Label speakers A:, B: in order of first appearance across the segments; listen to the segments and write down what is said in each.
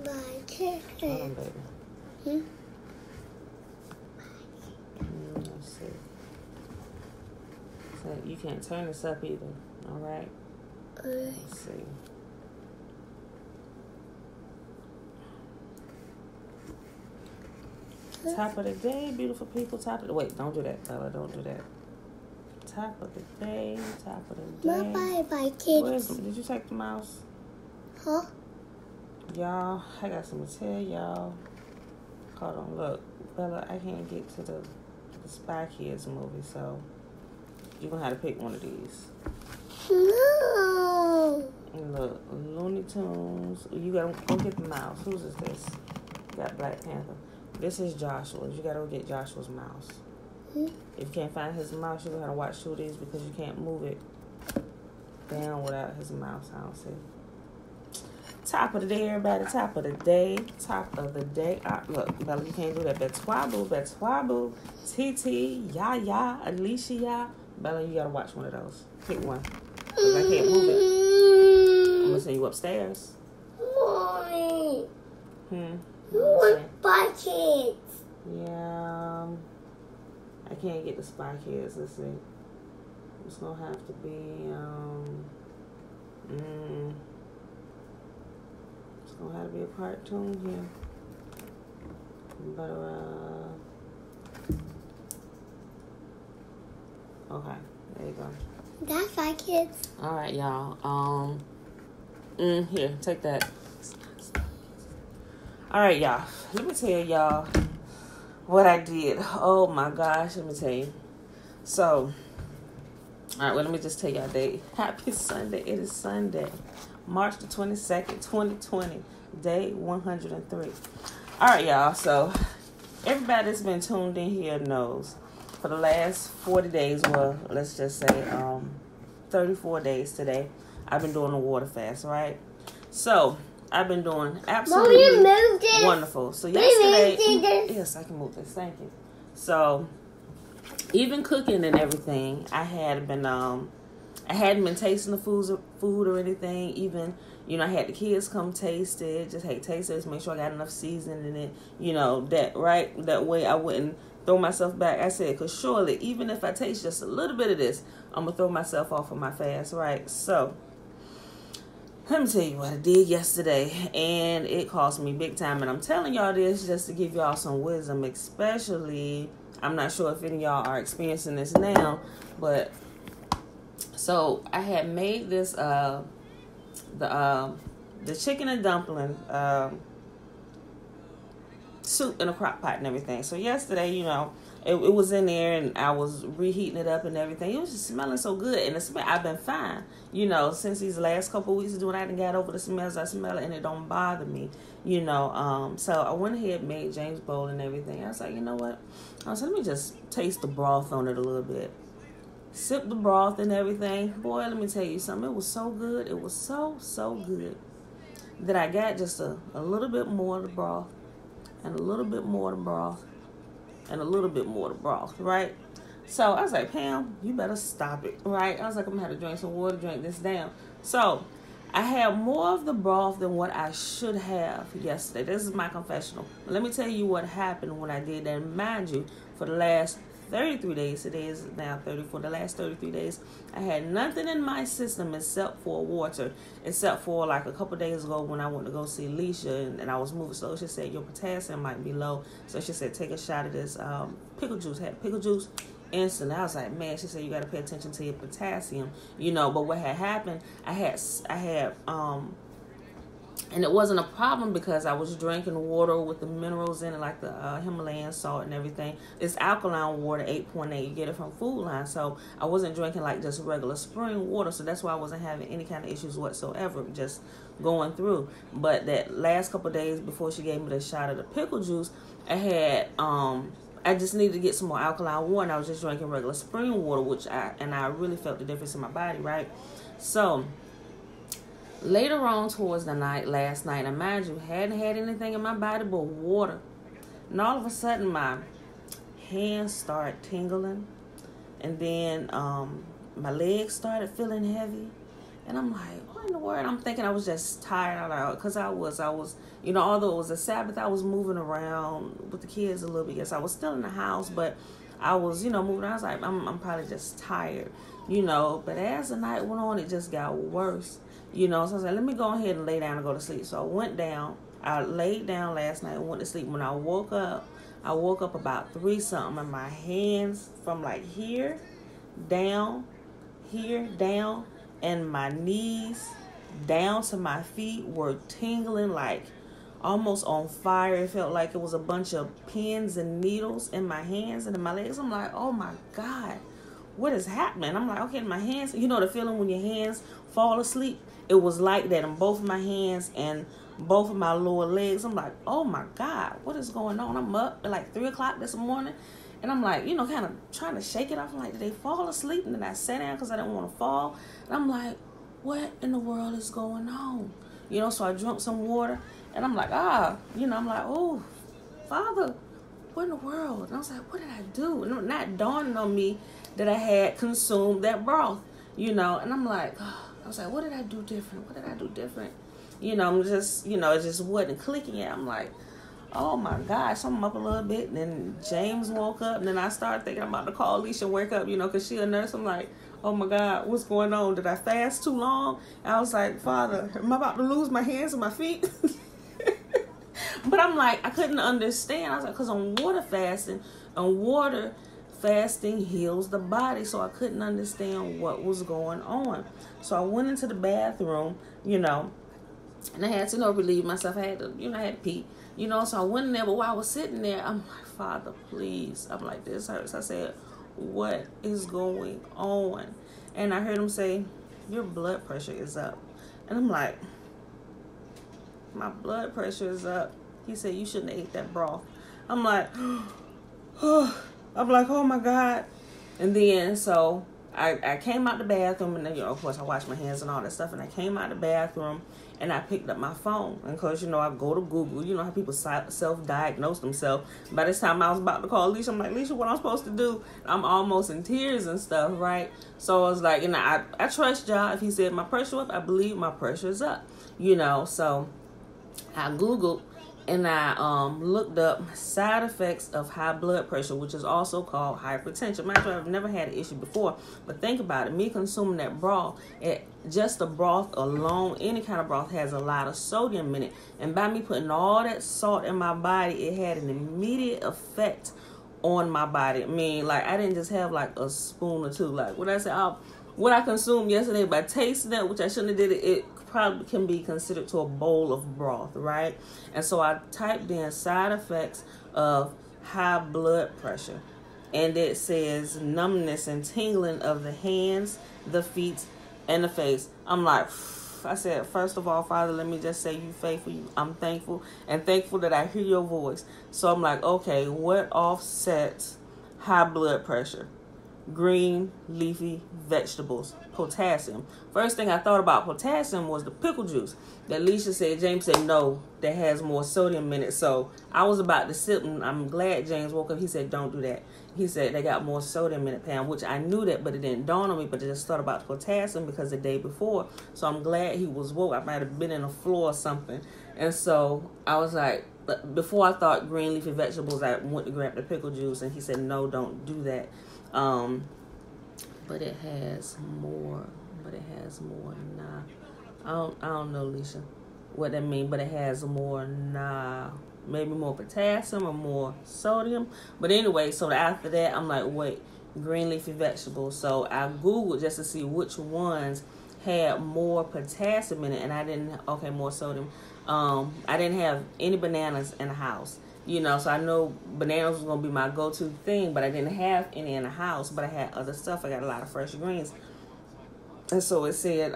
A: Hold on, baby. Let's see. So you can't turn this up either. All right. Let's see. Top of the day, beautiful people. Wait, don't do that, Bella. Don't do that. Top of the day. Top of the day.
B: Bye, kids.
A: Did you take the mouse?
B: Huh?
A: Y'all, I got something to tell y'all. Hold on, look. Bella, I can't get to the Spy Kids movie, so you're going to have to pick one of these.
B: No.
A: Look, Looney Tunes. You got to go get the mouse. Whose is this? You got Black Panther. This is Joshua's. You got to go get Joshua's mouse. If you can't find his mouse, you're going to have to watch two of these because you can't move it down without his mouse. I don't see. Top of the day, everybody. Top of the day. Top of the day. Look, Bella, you can't do that. Betwabu, TT, Yaya, Alicia. Bella, you got to watch one of those. Pick one. Because I can't move it. I'm going to send you upstairs.
B: Mommy.
A: What
B: Spy Kids?
A: Yeah. I can't get the Spy Kids. Let's see. It's going to have to be, it's going to have to be a cartoon here. But, okay. There you go.
B: That's Spy Kids.
A: All right, y'all. Here, take that. All right, y'all. Let me tell y'all what I did. Oh, my gosh. Let me tell you. So, all right, well, let me just tell y'all day. Happy Sunday. It is Sunday, March the 22nd, 2020, day 103. All right, y'all. So, everybody that's been tuned in here knows for the last 40 days, well, let's just say 34 days today, I've been doing a water fast, right? So, I've been doing absolutely wonderful. So yesterday, yes, I can move this. Thank you. So even cooking and everything, I hadn't been tasting the food or anything. Even, I had the kids come taste it. Just taste it. Make sure I got enough seasoning in it. That way I wouldn't throw myself back. I said, because surely, even if I taste just a little bit of this, I'm gonna throw myself off of my fast, right? So let me tell you what I did yesterday, and it cost me big time. And I'm telling y'all this just to give y'all some wisdom, especially, I'm not sure if any of y'all are experiencing this now, but, so I had made this, the chicken and dumpling, soup in a crock pot and everything. So yesterday, it was in there and I was reheating it up and everything. It was just smelling so good. And the smell, I've been fine, since these last couple of weeks doing, I done got over the smells. I smell it and it don't bother me, So I went ahead and made James bowl and everything. I was like, you know what? I said, let me just taste the broth on it a little bit. Sip the broth and everything. Boy, let me tell you something. It was so good. It was so, so good that I got just a little bit more of the broth and a little bit more of the broth. And a little bit more of the broth, right? So I was like, Pam, you better stop it, right? I was like, I'm going to have to drink some water, drink this down. So I had more of the broth than what I should have yesterday. This is my confessional. Let me tell you what happened when I did that. And mind you, for the last 33 days, today is now 34, the last 33 days, I had nothing in my system except for water, except for like a couple days ago when I went to go see Alicia and I was moving slow. She said, your potassium might be low. So she said, take a shot of this pickle juice. Had pickle juice instantly. I was like, man, she said, you got to pay attention to your potassium, but what had happened, I had and it wasn't a problem because I was drinking water with the minerals in it, like the Himalayan salt and everything. It's alkaline water, 8.8. You get it from Food Line. So I wasn't drinking like just regular spring water. So that's why I wasn't having any kind of issues whatsoever, just going through. But that last couple of days before she gave me the shot of the pickle juice, I just needed to get some more alkaline water. And I was just drinking regular spring water, I really felt the difference in my body, right? So later on towards the night, last night, and mind you, hadn't had anything in my body but water. And all of a sudden, my hands started tingling. And then my legs started feeling heavy. And I'm like, what in the world? I'm thinking I was just tired out because I was, although it was a Sabbath, I was moving around with the kids a little bit. Yes, I was still in the house, but I was, moving around. I was like, I'm probably just tired, But as the night went on, it just got worse, So I was like, let me go ahead and lay down and go to sleep. So I went down. I laid down last night and went to sleep. When I woke up about 3 something, and my hands from like here down, and my knees down to my feet were tingling, like almost on fire. It felt like it was a bunch of pins and needles in my hands and in my legs. I'm like, oh my God, what is happening? I'm like, okay, my hands, the feeling when your hands fall asleep? It was like that in both of my hands and both of my lower legs. I'm like, oh my God, what is going on? I'm up at like 3 o'clock this morning. And I'm like, kind of trying to shake it off. I'm like, did they fall asleep? And then I sat down because I didn't want to fall. And I'm like, what in the world is going on? So I drank some water. And I'm like, I'm like, oh, Father, what in the world? And I was like, what did I do? And it not dawning on me that I had consumed that broth, And I'm like, I was like, what did I do different? I'm just, it just wasn't clicking yet. I'm like, oh my gosh, so I'm up a little bit. And then James woke up, and then I started thinking I'm about to call Alicia and wake up, because she a nurse. I'm like, oh my God, what's going on? Did I fast too long? And I was like, Father, am I about to lose my hands and my feet? But I'm like, I couldn't understand. I was like, because I'm water fasting, and water fasting heals the body. So I couldn't understand what was going on. So I went into the bathroom, and I had to, relieve myself. I had to, I had to pee. So I went in there, but while I was sitting there, I'm like, Father, please. I'm like, this hurts. I said, what is going on? And I heard him say, your blood pressure is up. And I'm like, my blood pressure is up. He said, you shouldn't have ate that broth. I'm like, oh my God. And then, so I came out the bathroom, and then, of course, I washed my hands and all that stuff. And I came out the bathroom, and I picked up my phone. And because, I go to Google. You know how people self-diagnose themselves. By this time, I was about to call Alicia. I'm like, Alicia, what I'm supposed to do? I'm almost in tears and stuff, right? So I was like, I trust y'all. If he said my pressure up, I believe my pressure is up. So I Googled, and I looked up side effects of high blood pressure, which is also called hypertension. Mind you, I've never had an issue before, but think about it. Me consuming that broth, just the broth alone, any kind of broth has a lot of sodium in it. And by me putting all that salt in my body, it had an immediate effect on my body. I mean, like, I didn't just have like a spoon or two. Like, what I consumed yesterday, by tasting that, which I shouldn't have did it probably can be considered to a bowl of broth, right? And so I typed in side effects of high blood pressure, and it says numbness and tingling of the hands, the feet, and the face. I'm like, I said, first of all, Father, let me just say you faithful. I'm thankful, and thankful that I hear your voice. So I'm like, okay, what offsets high blood pressure? Green leafy vegetables, potassium. First thing I thought about potassium was the pickle juice that Alicia said. James said no, that has more sodium in it. So I was about to sip, and I'm glad James woke up. He said don't do that. He said they got more sodium in it, Pam, which I knew that, but it didn't dawn on me. But I just thought about potassium because the day before. So I'm glad he was woke. I might have been in the floor or something. And so I was like, before I thought green leafy vegetables, I went to grab the pickle juice, and he said no, don't do that. But it has more. Nah, I don't know, Alicia, what that means. But it has more. Nah, maybe more potassium or more sodium. But anyway, so after that, I'm like, wait, green leafy vegetables. So I Googled just to see which ones had more potassium in it, and I didn't. Okay, more sodium. I didn't have any bananas in the house. So I know bananas was going to be my go-to thing, but I didn't have any in the house, but I had other stuff. I got a lot of fresh greens. And so it said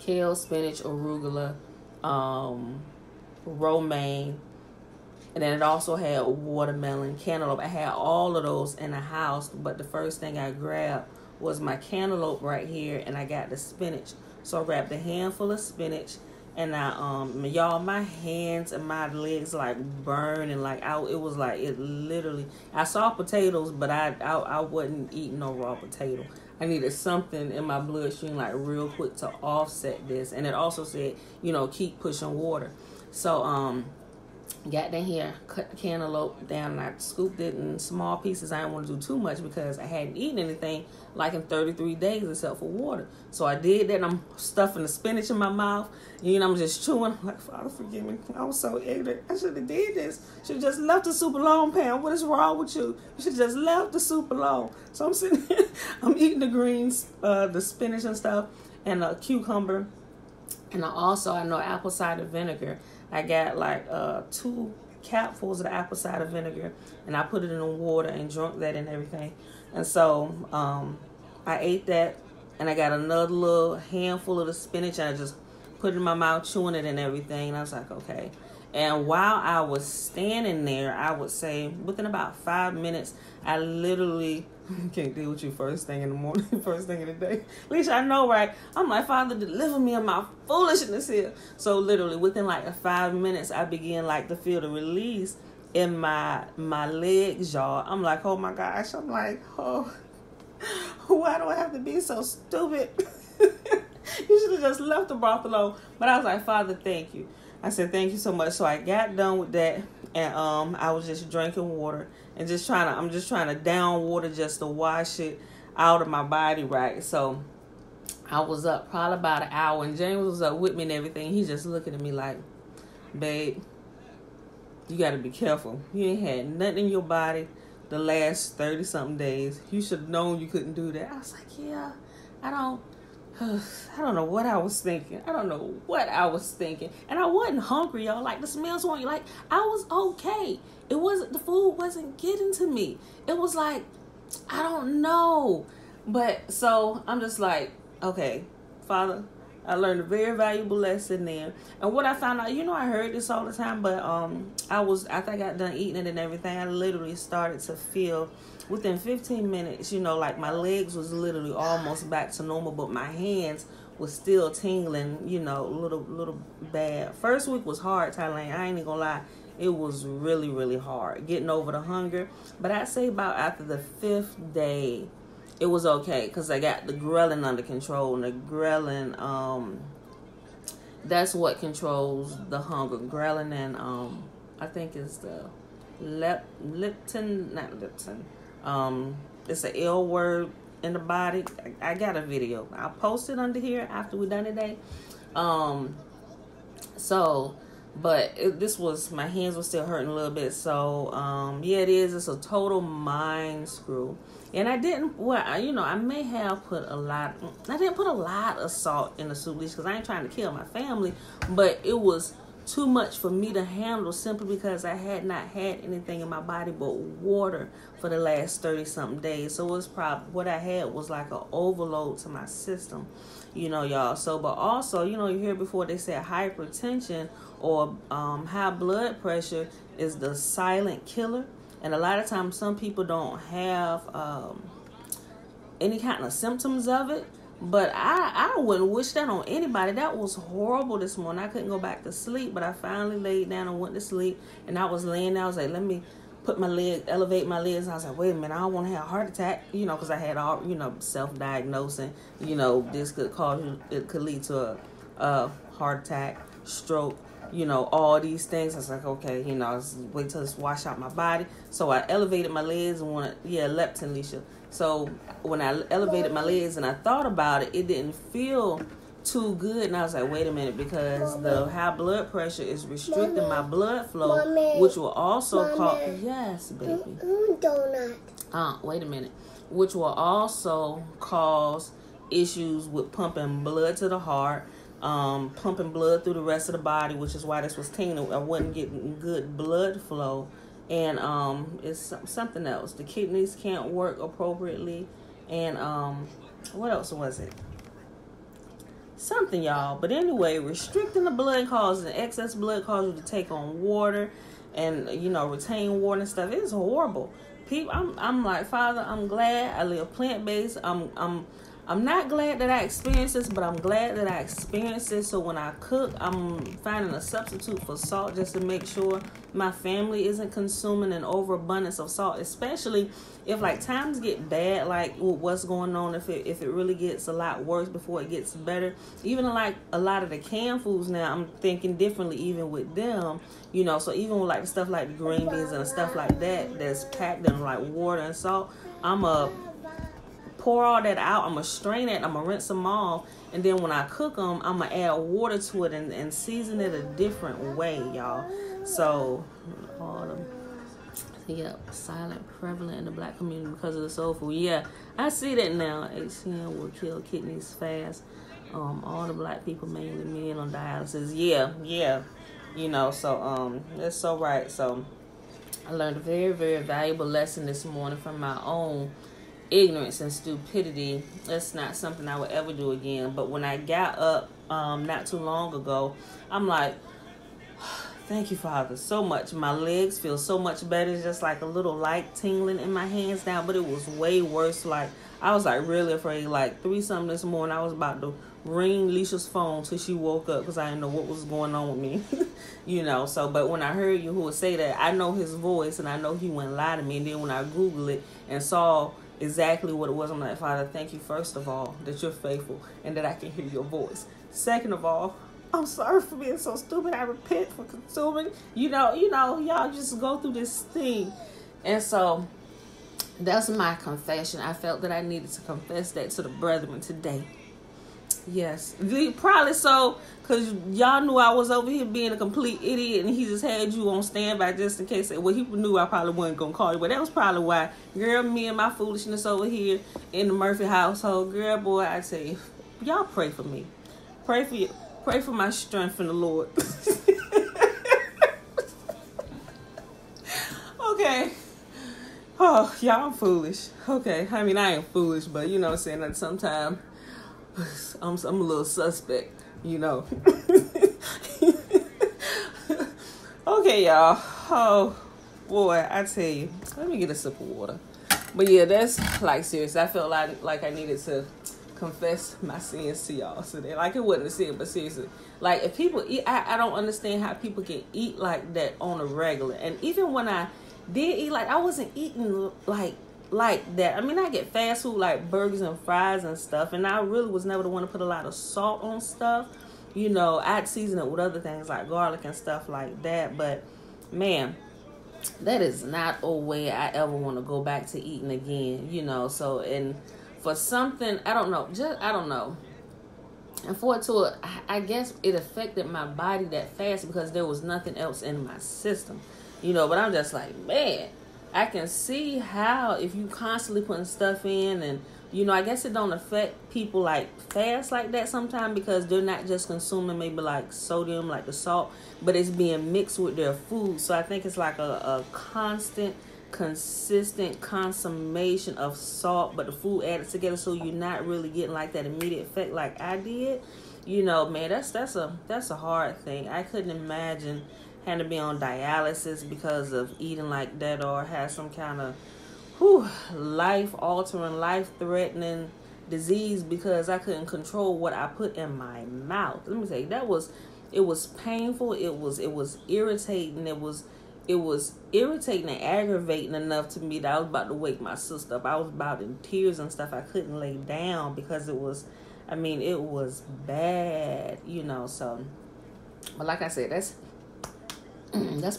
A: kale, spinach, arugula, romaine, and then it also had watermelon, cantaloupe. I had all of those in the house, but the first thing I grabbed was my cantaloupe right here, and I got the spinach. So I grabbed a handful of spinach. And y'all, my hands and my legs like burning, it was like it literally. I saw potatoes, but I wasn't eating no raw potato. I needed something in my bloodstream like real quick to offset this. And it also said, keep pushing water. So got down here, cut the cantaloupe down, and I scooped it in small pieces. I didn't want to do too much because I hadn't eaten anything like in 33 days except for water. So I did that, and I'm stuffing the spinach in my mouth. I'm just chewing. I'm like, Father, forgive me. I was so ignorant. I should have did this. Should have just left the soup alone, Pam. What is wrong with you? You should have just left the soup alone. So I'm sitting here, I'm eating the greens, the spinach and stuff, and a cucumber. And I know apple cider vinegar. I got like 2 capfuls of the apple cider vinegar, and I put it in the water and drank that and everything. And so I ate that, and I got another little handful of the spinach, and I just put it in my mouth, chewing it and everything. And I was like, okay. And while I was standing there, I would say within about 5 minutes, I literally can't deal with you first thing in the morning, first thing in the day. At least I know, right? I'm like, Father, deliver me of my foolishness here. So literally within like 5 minutes, I began like to feel the release in my legs, y'all. I'm like, oh my gosh. I'm like, oh, why do I have to be so stupid? You should have just left the broth alone. But I was like, Father, thank you. I said, thank you so much. So I got done with that, and I was just drinking water and I'm just trying to down water just to wash it out of my body, right? So I was up probably about an hour, and James was up with me and everything. He's just looking at me like, babe, you got to be careful. You ain't had nothing in your body the last 30-something days. You should have known you couldn't do that. I was like, yeah, I don't know what I was thinking. And I wasn't hungry, y'all. Like, the smells weren't, like, I was okay. The food wasn't getting to me. It was like, I don't know. But, so, I'm just like, okay, Father, I learned a very valuable lesson there. And what I found out, I heard this all the time, but after I got done eating it and everything, I literally started to feel within 15 minutes, like my legs was literally almost back to normal, but my hands was still tingling, a little bad. First week was hard, Thailand. I ain't even gonna lie. It was really, really hard getting over the hunger. But I'd say about after the 5th day, it was okay because I got the ghrelin under control. And the ghrelin, that's what controls the hunger. Ghrelin and I think it's the leptin, not leptin. It's an L word in the body. I got a video. I'll post it under here after we're done today. My hands were still hurting a little bit. So, it is. It's a total mind screw. And I didn't, I may have I didn't put a lot of salt in the soup dish because I ain't trying to kill my family, but it was too much for me to handle simply because I had not had anything in my body but water for the last 30-something days. So it was what I had was like an overload to my system, y'all. So, but also, you hear before they said hypertension or high blood pressure is the silent killer. And a lot of times some people don't have any kind of symptoms of it. But I wouldn't wish that on anybody. That was horrible this morning. I couldn't go back to sleep, but I finally laid down and went to sleep. And I was laying there. I was like, let me elevate my legs. And I was like, wait a minute, I don't want to have a heart attack, because I had all, self-diagnosing, this could lead to a heart attack, stroke, all these things. I was like, okay, wait till this wash out my body. So I elevated my legs and leptin, Leisha. So when I elevated my legs and I thought about it, it didn't feel too good. And I was like, wait a minute, because the high blood pressure is restricting my blood flow, which will also cause, yes, baby.
B: Donut.
A: Wait a minute. Which will also cause issues with pumping blood to the heart, pumping blood through the rest of the body, which is why this was tingling. I wasn't getting good blood flow. And it's something else. The kidneys can't work appropriately. And what else was it? Something, y'all. But anyway, restricting the blood causing excess blood causes you to take on water and, retain water and stuff. It's horrible. People, I'm like, Father, I'm glad I live plant-based. I'm I'm not glad that I experienced this, but I'm glad that I experienced this. So when I cook, I'm finding a substitute for salt just to make sure my family isn't consuming an overabundance of salt, especially if like times get bad, like with what's going on, if it really gets a lot worse before it gets better. Even like a lot of the canned foods now, I'm thinking differently even with them, you know. So even with like stuff like the green beans and stuff like that that's packed in like water and salt, I'm a pour all that out. I'm going to strain it. I'm going to rinse them off. And then when I cook them, I'm going to add water to it and season it a different way, y'all. So, silent prevalent in the black community because of the soul food. Yeah, I see that now. HCM will kill kidneys fast. All the black people, mainly men on dialysis. Yeah. You know, so, that's so right. So, I learned a very, very valuable lesson this morning from my own ignorance and stupidity. That's not something I would ever do again. But when I got up not too long ago, I'm like, thank you, Father, so much. My legs feel so much better. It's just like a little light tingling in my hands now, but it was way worse. Like I was like really afraid. Like 3-something this morning, I was about to ring Leisha's phone till she woke up because I didn't know what was going on with me. You know, so but when I heard you who would say that, I know his voice and I know he wouldn't lie to me. And then when I Googled it and saw exactly what it was, I'm like, Father, thank you first of all that you're faithful and that I can hear your voice. Second of all, I'm sorry for being so stupid. I repent for consuming. You know, y'all just go through this thing. And so that's my confession. I felt that I needed to confess that to the brethren today. Yes. Probably so, because y'all knew I was over here being a complete idiot and he just had you on standby just in case. Well, he knew I probably wasn't going to call you, but that was probably why. Girl, me and my foolishness over here in the Murphy household. Girl, boy, I tell you, y'all pray for me. Pray for my strength in the Lord. Okay. Oh, y'all, I'm foolish. Okay. I mean, I ain't foolish, but you know what I'm saying, that sometimes I'm a little suspect, you know. Okay, y'all. Oh, boy, I tell you. Let me get a sip of water. But yeah, that's like serious. I felt like I needed to confess my sins to y'all. So that, like, it wasn't a sin, but seriously. Like, if people eat, I don't understand how people can eat like that on a regular. And even when I did eat, like, I wasn't eating like that. I mean, I get fast food like burgers and fries and stuff, and I really was never the one to put a lot of salt on stuff. You know, I'd season it with other things like garlic and stuff like that. But man, that is not a way I ever want to go back to eating again. You know, so and for something, I don't know. And for it to, I guess it affected my body that fast because there was nothing else in my system. You know, but I'm just like, man, I can see how if you constantly putting stuff in and, you know, I guess it don't affect people like fast like that sometimes because they're not just consuming maybe like sodium, like the salt, but it's being mixed with their food. So I think it's like a constant, consistent consummation of salt, but the food added together, so you're not really getting like that immediate effect like I did. You know, man, that's a hard thing. I couldn't imagine having to be on dialysis because of eating like that or have some kind of life-altering, life-threatening disease because I couldn't control what I put in my mouth. Let me tell you, it was painful. It was irritating. It was irritating and aggravating enough to me that I was about to wake my sister up. I was about in tears and stuff. I couldn't lay down because it was bad, you know. So, but like I said, that's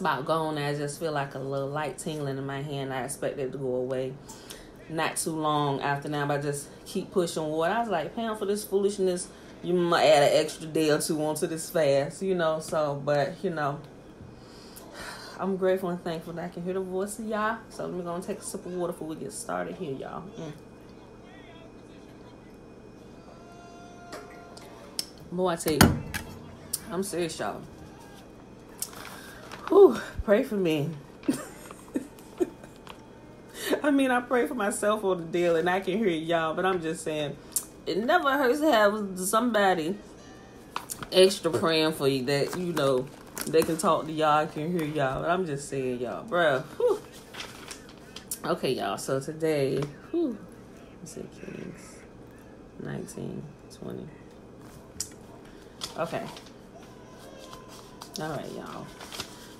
A: about gone. I just feel like a little light tingling in my hand. I expect it to go away not too long after now, but I just keep pushing water. I was like, Pam, for this foolishness, you might add an extra day or two onto this fast, you know. So, but, you know, I'm grateful and thankful that I can hear the voice of y'all. So let me go and take a sip of water before we get started here, y'all. Boy, I tell you, I'm serious, y'all. Whew, pray for me. I mean, I pray for myself on the deal, and I can hear y'all, but I'm just saying, it never hurts to have somebody extra praying for you that, you know, they can talk to y'all, can hear y'all, but I'm just saying, y'all, bruh. Whew. Okay, y'all, so today, let's see, Kings 19, 20. Okay. All right, y'all.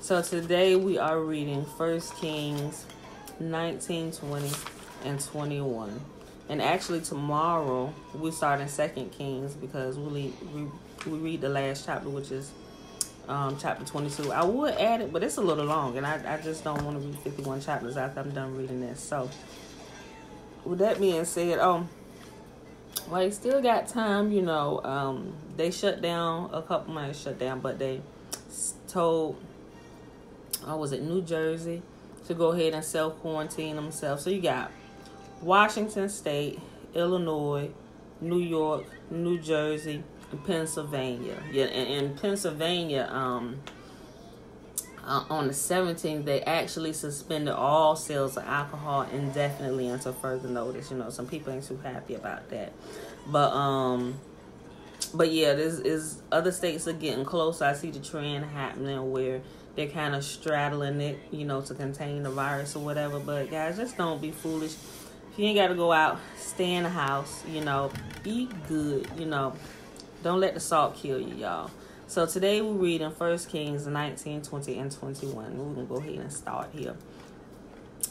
A: So today we are reading 1 Kings 19, 20, and 21. And actually tomorrow we start in 2 Kings because we read the last chapter, which is chapter 22. I would add it, but it's a little long, and I just don't want to read 51 chapters after I'm done reading this. So with that being said, well, you still got time, they shut down a couple months, but they told, was it New Jersey, to go ahead and self-quarantine themselves. So you got Washington State, Illinois, New York, New Jersey, and Pennsylvania. Yeah, and in Pennsylvania, on the 17th, they actually suspended all sales of alcohol indefinitely until further notice. Some people ain't too happy about that. But yeah, this is other states are getting close. I see the trend happening where they're kind of straddling it, to contain the virus or whatever. But guys, just don't be foolish. If you ain't got to go out, stay in the house, eat good, don't let the salt kill you, y'all. So today we're reading 1 Kings 19, 20, and 21. We're going to go ahead and start here.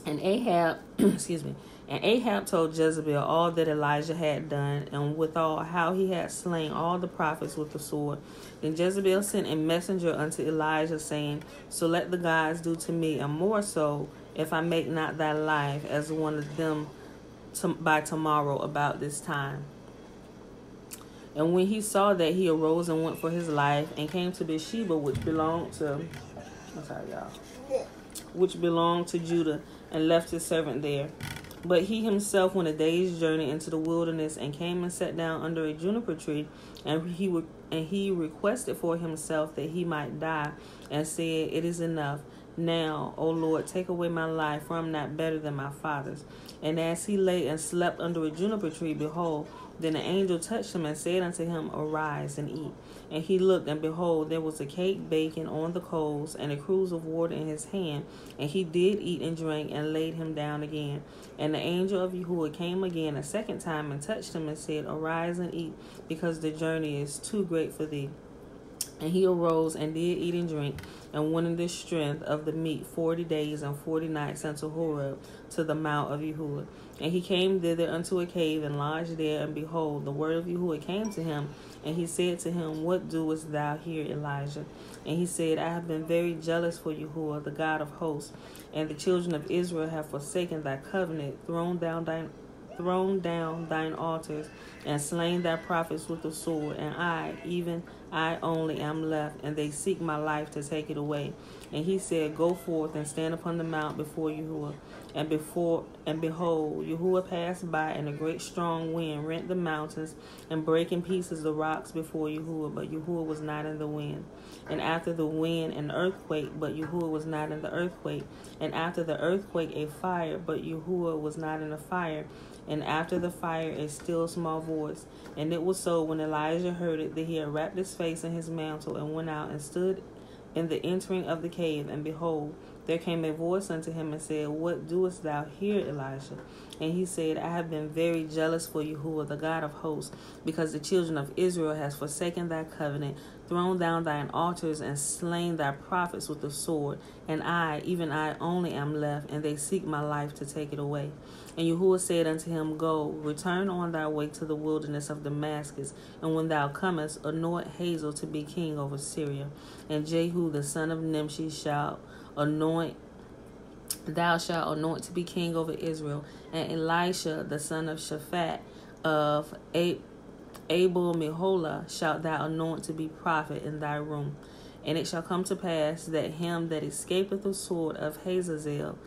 A: And Ahab, and Ahab told Jezebel all that Elijah had done, and withal how he had slain all the prophets with the sword. Then Jezebel sent a messenger unto Elijah, saying, So let the gods do to me, and more so, if I make not thy life as one of them by tomorrow about this time. And when he saw that, he arose and went for his life, and came to Beersheba, which belonged to Judah, and left his servant there. But he himself went a day's journey into the wilderness, and came and sat down under a juniper tree, and he requested for himself that he might die, and said, It is enough. Now, O Lord, take away my life, for I am not better than my fathers. And as he lay and slept under a juniper tree, behold, then an angel touched him and said unto him, Arise and eat. And he looked, and behold, there was a cake baking on the coals, and a cruse of water in his hand. And he did eat and drink, and laid him down again. And the angel of Yahuwah came again a second time, and touched him, and said, Arise and eat, because the journey is too great for thee. And he arose and did eat and drink, and went in the strength of the meat 40 days and 40 nights unto Horeb, to the mount of Yahuwah. And he came thither unto a cave, and lodged there. And behold, the word of Yahuwah came to him, and he said to him, What doest thou here, Elijah? And he said, I have been very jealous for Yahuwah, the God of hosts, and the children of Israel have forsaken thy covenant, thrown down thine altars, and slain thy prophets with the sword. And I, even I only, am left, and they seek my life to take it away. And he said, Go forth and stand upon the mount before Yahuwah. And behold, Yahuwah passed by, and a great strong wind rent the mountains, and brake in pieces the rocks before Yahuwah. But Yahuwah was not in the wind. And after the wind, an earthquake, but Yahuwah was not in the earthquake. And after the earthquake, a fire, but Yahuwah was not in the fire. And after the fire, a still small voice. And it was so, when Elijah heard it, that he had wrapped his face in his mantle, and went out and stood in the entering of the cave. And behold, there came a voice unto him, and said, What doest thou here, Elijah? And he said, I have been very jealous for Yahuwah, the God of hosts, because the children of Israel has forsaken thy covenant, thrown down thine altars, and slain thy prophets with the sword. And I, even I only, am left, and they seek my life to take it away. And Yahuwah said unto him, Go, return on thy way to the wilderness of Damascus, and when thou comest, anoint Hazael to be king over Syria. And Jehu the son of Nimshi thou shalt anoint to be king over Israel. And Elisha the son of Shaphat of Abel Meholah shalt thou anoint to be prophet in thy room. And it shall come to pass that him that escapeth the sword of Hazael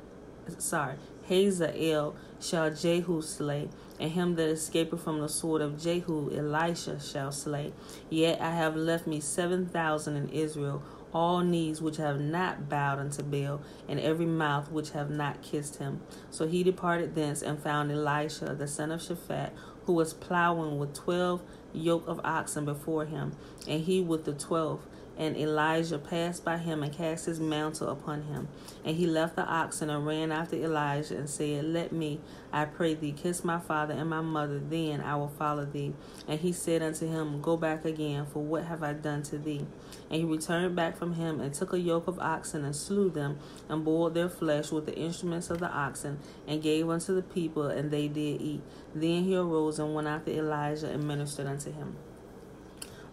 A: shall Jehu slay, and him that escapeth from the sword of Jehu Elisha shall slay. Yet I have left me 7,000 in Israel, all knees which have not bowed unto Baal, and every mouth which have not kissed him. So he departed thence, and found Elisha the son of Shaphat, who was plowing with 12 yoke of oxen before him, and he with the 12th. And Elijah passed by him and cast his mantle upon him. And he left the oxen and ran after Elijah and said, Let me, I pray thee, kiss my father and my mother, then I will follow thee. And he said unto him, Go back again, for what have I done to thee? And he returned back from him and took a yoke of oxen and slew them and boiled their flesh with the instruments of the oxen and gave unto the people, and they did eat. Then he arose and went after Elijah and ministered unto him.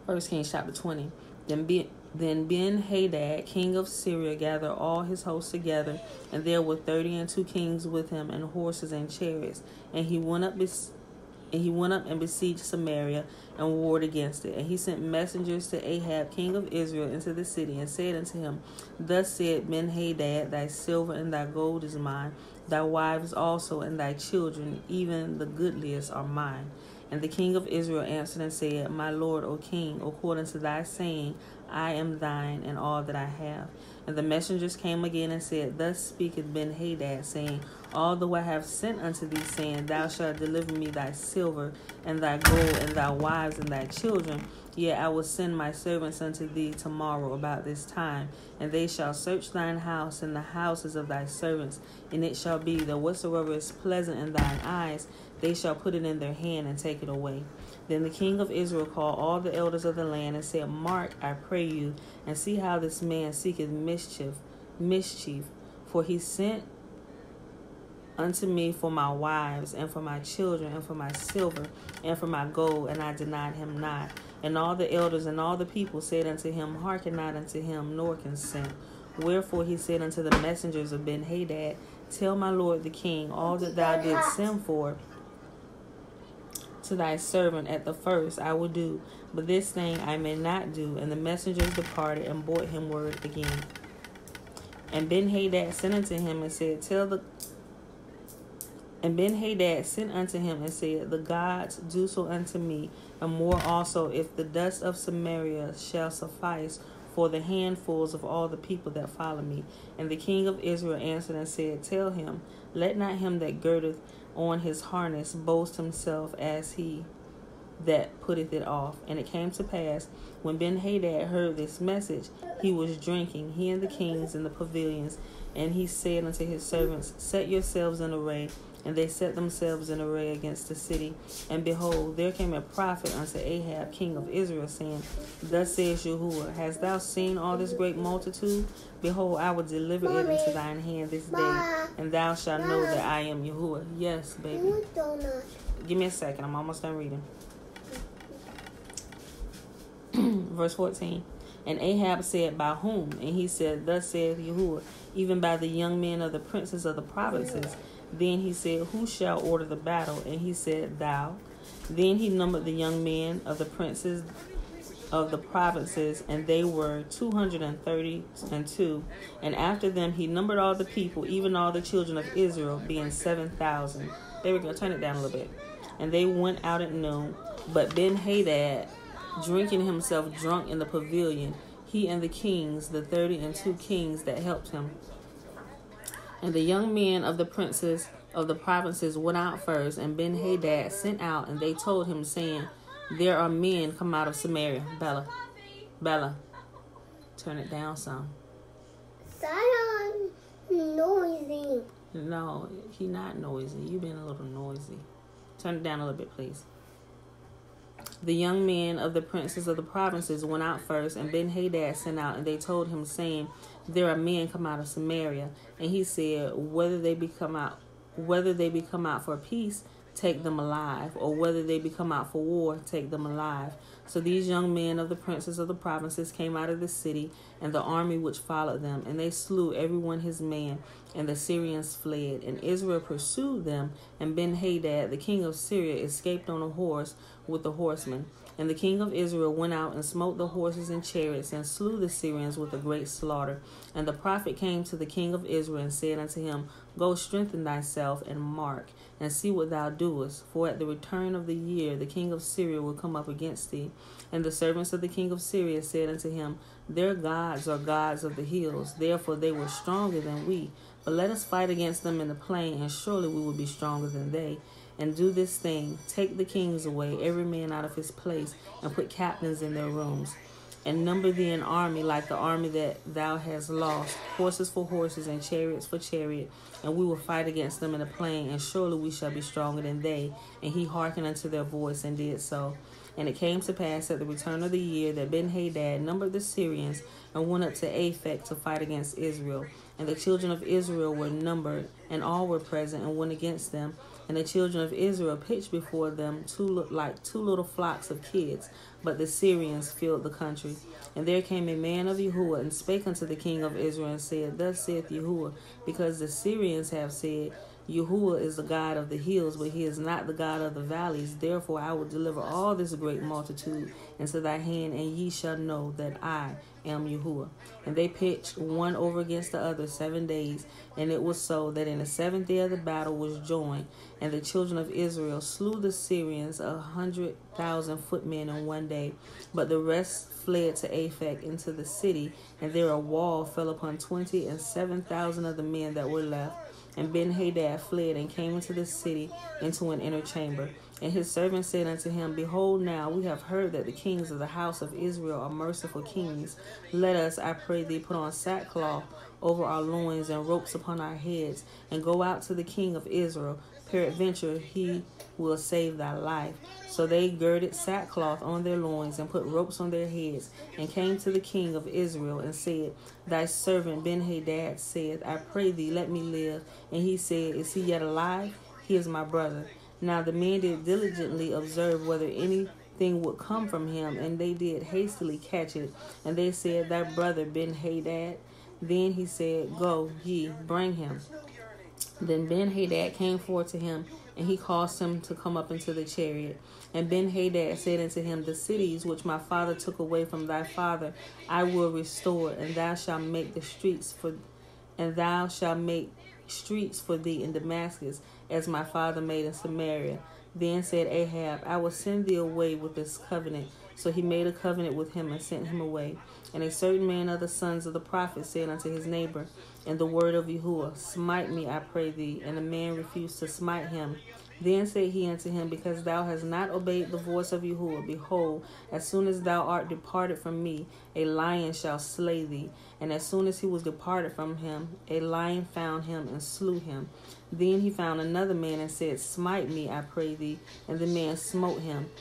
A: 1 Kings chapter 20. Then Ben-Hadad, king of Syria, gathered all his hosts together, and there were 32 kings with him, and horses and chariots. And he went up and besieged Samaria and warred against it. And he sent messengers to Ahab, king of Israel, into the city, and said unto him, Thus said Ben-Hadad, Thy silver and thy gold is mine, thy wives also and thy children, even the goodliest, are mine. And the king of Israel answered and said, My lord, O king, according to thy saying, I am thine, and all that I have. And the messengers came again and said, Thus speaketh Ben-Hadad, saying, Although I have sent unto thee, saying, Thou shalt deliver me thy silver, and thy gold, and thy wives, and thy children, yet I will send my servants unto thee tomorrow about this time, and they shall search thine house and the houses of thy servants. And it shall be that whatsoever is pleasant in thine eyes, they shall put it in their hand and take it away. Then the king of Israel called all the elders of the land and said, Mark, I pray you, and see how this man seeketh mischief, for he sent unto me for my wives, and for my children, and for my silver, and for my gold, and I denied him not. And all the elders and all the people said unto him, Hearken not unto him, nor consent. Wherefore he said unto the messengers of Ben-Hadad, Tell my lord the king all that thou didst send for to thy servant at the first I will do, but this thing I may not do. And the messengers departed and brought him word again. And Ben-Hadad sent unto him and said, Ben-Hadad sent unto him and said, The gods do so unto me, and more also, if the dust of Samaria shall suffice for the handfuls of all the people that follow me. And the king of Israel answered and said, Tell him, let not him that girdeth on his harness boast himself as he that putteth it off. And it came to pass, when Ben-Hadad heard this message, he was drinking, he and the kings in the pavilions. And he said unto his servants, Set yourselves in array. And they set themselves in array against the city. And behold, there came a prophet unto Ahab, king of Israel, saying, Thus says Yahuwah, Hast thou seen all this great multitude? Behold, I will deliver it into thine hand this day, and thou shalt know that I am Yahuwah. Yes, baby. Give me a second. I'm almost done reading. Verse 14. And Ahab said, By whom? And he said, Thus saith Yahuwah, even by the young men of the princes of the provinces. Then he said, Who shall order the battle? And he said, Thou. Then he numbered the young men of the princes of the provinces, and they were 232. And after them he numbered all the people, even all the children of Israel, being 7,000. There we go. Turn it down a little bit. And they went out at noon. But Ben-Hadad, drinking himself drunk in the pavilion, he and the kings, the 32 kings that helped him. And the young men of the princes of the provinces went out first, and Ben-Hadad sent out, and they told him, saying, There are men come out of Samaria. Bella, turn it down some.
B: Zion noisy.
A: No, he not noisy. You been a little noisy. Turn it down a little bit, please. The young men of the princes of the provinces went out first, and Ben-Hadad sent out, and they told him, saying, There are men come out of Samaria. And he said, Whether they be come out for peace, take them alive, or whether they be come out for war, take them alive. So these young men of the princes of the provinces came out of the city, and the army which followed them, and they slew every one his man, and the Syrians fled. And Israel pursued them, and Ben-Hadad, the king of Syria, escaped on a horse with the horsemen. And the king of Israel went out and smote the horses and chariots, and slew the Syrians with a great slaughter. And the prophet came to the king of Israel and said unto him, Go strengthen thyself and mark, and see what thou doest. For at the return of the year the king of Syria will come up against thee. And the servants of the king of Syria said unto him, Their gods are gods of the hills, therefore they were stronger than we. But let us fight against them in the plain, and surely we will be stronger than they. And do this thing, take the kings away, every man out of his place, and put captains in their rooms. and number thee an army like the army that thou hast lost, horses for horses and chariots for chariot, and we will fight against them in the plain, and surely we shall be stronger than they. And he hearkened unto their voice and did so. And it came to pass at the return of the year that Benhadad numbered the Syrians and went up to Aphek to fight against Israel. And the children of Israel were numbered, and all were present, and went against them. And the children of Israel pitched before them two little flocks of kids, but the Syrians filled the country. And there came a man of Yahuwah, and spake unto the king of Israel, and said, Thus saith Yahuwah, because the Syrians have said, Yahuwah is the God of the hills, but he is not the God of the valleys. Therefore I will deliver all this great multitude into thy hand, and ye shall know that I am Yahuwah. And they pitched one over against the other 7 days. And it was so that in the 7th day of the battle was joined, and the children of Israel slew the Syrians 100,000 footmen in 1 day. But the rest fled to Aphek into the city, and there a wall fell upon 20 and 7,000 of the men that were left. And Benhadad fled and came into the city into an inner chamber. And his servant said unto him, Behold, now we have heard that the kings of the house of Israel are merciful kings. Let us, I pray thee, put on sackcloth over our loins and ropes upon our heads, and go out to the king of Israel. Peradventure he will save thy life. So they girded sackcloth on their loins and put ropes on their heads, and came to the king of Israel and said, Thy servant Benhadad saith, I pray thee, let me live. And he said, Is he yet alive? He is my brother. Now the men did diligently observe whether anything would come from him, and they did hastily catch it. And they said, Thy brother Benhadad. Then he said, Go ye, bring him. Then Benhadad came forth to him, and he caused him to come up into the chariot. And Benhadad said unto him, The cities which my father took away from thy father I will restore, and thou shalt make streets for thee in Damascus, as my father made in Samaria. Then said Ahab, I will send thee away with this covenant. So he made a covenant with him and sent him away. And a certain man of the sons of the prophets said unto his neighbor, In the word of Yahuwah, Smite me, I pray thee. And the man refused to smite him. Then said he unto him, Because thou hast not obeyed the voice of Yahuwah, behold, as soon as thou art departed from me, a lion shall slay thee. And as soon as he was departed from him, a lion found him and slew him. Then he found another man and said, Smite me, I pray thee. And the man smote him,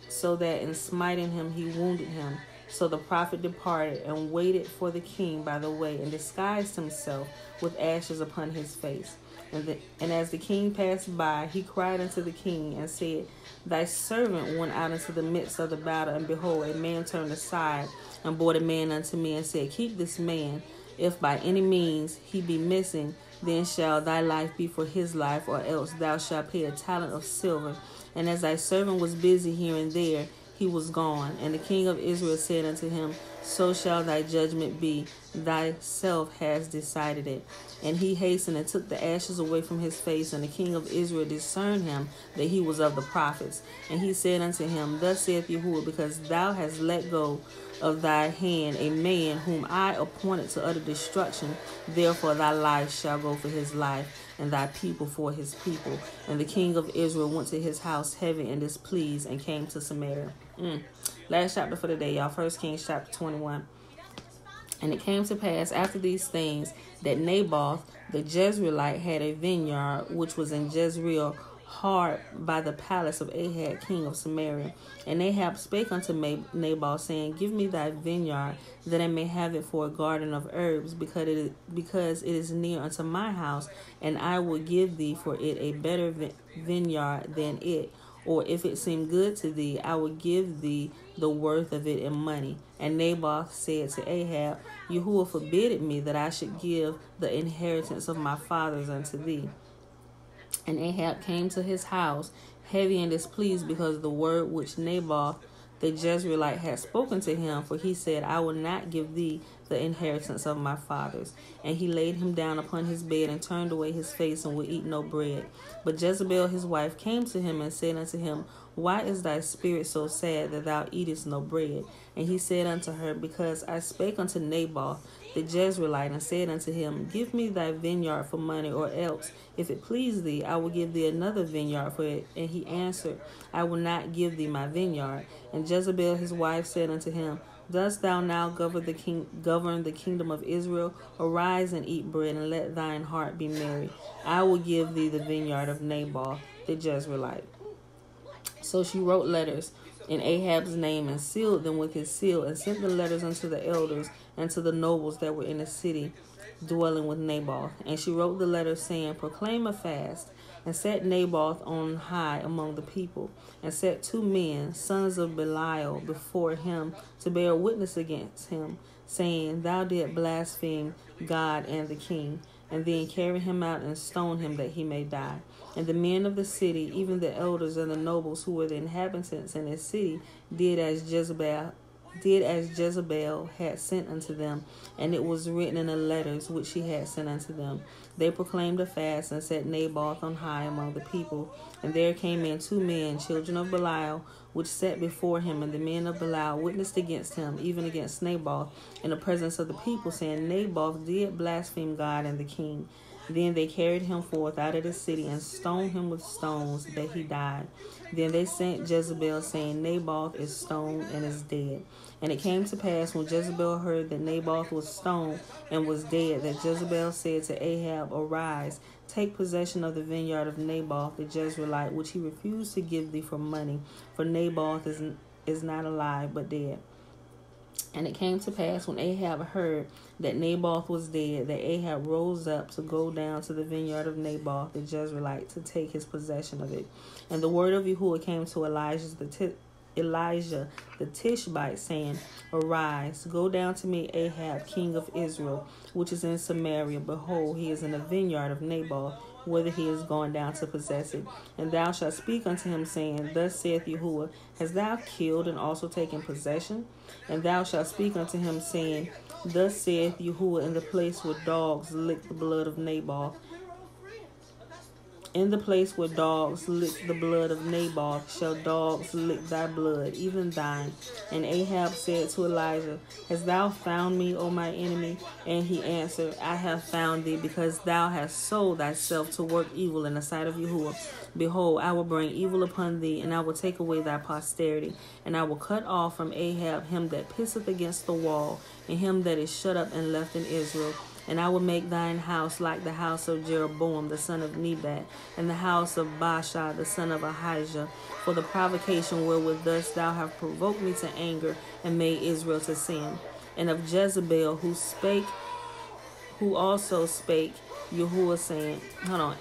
A: so that in smiting him he wounded him. So the prophet departed and waited for the king by the way, and disguised himself with ashes upon his face. And as the king passed by, he cried unto the king and said, Thy servant went out into the midst of the battle, and behold, a man turned aside and brought a man unto me and said, Keep this man. If by any means he be missing, then shall thy life be for his life, or else thou shalt pay a talent of silver. And as thy servant was busy here and there, he was gone. And the king of Israel said unto him, So shall thy judgment be. Thyself hast decided it. And he hastened and took the ashes away from his face. And the king of Israel discerned him that he was of the prophets. And he said unto him, Thus saith Yahuwah, because thou hast let go of thy hand a man whom I appointed to utter destruction, therefore thy life shall go for his life, and thy people for his people. And the king of Israel went to his house heavy and displeased, and came to Samaria. Last chapter for the day, y'all. 1 Kings chapter 21. And it came to pass after these things that Naboth the Jezreelite had a vineyard which was in Jezreel, hard by the palace of Ahab king of Samaria. And Ahab spake unto Naboth, saying, Give me thy vineyard, that I may have it for a garden of herbs, because it is near unto my house, and I will give thee for it a better vineyard than it. Or if it seem good to thee, I will give thee the worth of it in money. And Naboth said to Ahab, Yahuwah forbid me that I should give the inheritance of my fathers unto thee. And Ahab came to his house heavy and displeased because of the word which Naboth the Jezreelite had spoken to him, for he said, I will not give thee the inheritance of my fathers. And he laid him down upon his bed and turned away his face and would eat no bread. But Jezebel his wife came to him and said unto him, Why is thy spirit so sad that thou eatest no bread? And he said unto her, Because I spake unto Naboth the Jezreelite, and said unto him, Give me thy vineyard for money, or else, if it please thee, I will give thee another vineyard for it. And he answered, I will not give thee my vineyard. And Jezebel his wife said unto him, Dost thou now govern the kingdom of Israel? Arise and eat bread, and let thine heart be merry. I will give thee the vineyard of Naboth the Jezreelite. So she wrote letters in Ahab's name, and sealed them with his seal, and sent the letters unto the elders and to the nobles that were in the city dwelling with Naboth. And she wrote the letters, saying, Proclaim a fast, and set Naboth on high among the people, and set 2 men, sons of Belial, before him to bear witness against him, saying, Thou didst blaspheme God and the king. And then carry him out and stone him that he may die. And the men of the city, even the elders and the nobles who were the inhabitants in his city, did as Jezebel had sent unto them, and it was written in the letters which she had sent unto them. They proclaimed a fast, and set Naboth on high among the people. And there came in 2 men, children of Belial, which sat before him, and the men of Belial witnessed against him, even against Naboth, in the presence of the people, saying, Naboth did blaspheme God and the king. Then they carried him forth out of the city, and stoned him with stones, that he died. Then they sent Jezebel, saying, Naboth is stoned and is dead. And it came to pass, when Jezebel heard that Naboth was stoned and was dead, that Jezebel said to Ahab, Arise, take possession of the vineyard of Naboth the Jezreelite, which he refused to give thee for money, for Naboth is not alive, but dead. And it came to pass, when Ahab heard that Naboth was dead, that Ahab rose up to go down to the vineyard of Naboth the Jezreelite, to take his possession of it. And the word of Yahuwah came to Elijah the Tishbite, saying, Arise, go down to meet Ahab, king of Israel, which is in Samaria. Behold, he is in the vineyard of Naboth, whither he is gone down to possess it. And thou shalt speak unto him, saying, Thus saith Yahuwah, Hast thou killed and also taken possession? And thou shalt speak unto him, saying, Thus saith Yahuwah, in the place where dogs lick the blood of Naboth, in the place where dogs lick the blood of Naboth, shall dogs lick thy blood, even thine. And Ahab said to Elijah, Hast thou found me, O my enemy? And he answered, I have found thee, because thou hast sold thyself to work evil in the sight of Yahuwah. Behold, I will bring evil upon thee, and I will take away thy posterity. And I will cut off from Ahab him that pisseth against the wall, and him that is shut up and left in Israel. And I will make thine house like the house of Jeroboam the son of Nebat, and the house of Baasha the son of Ahijah, for the provocation wherewith thus thou hast provoked me to anger, and made Israel to sin. And of Jezebel, who also spake Yahuwah, saying,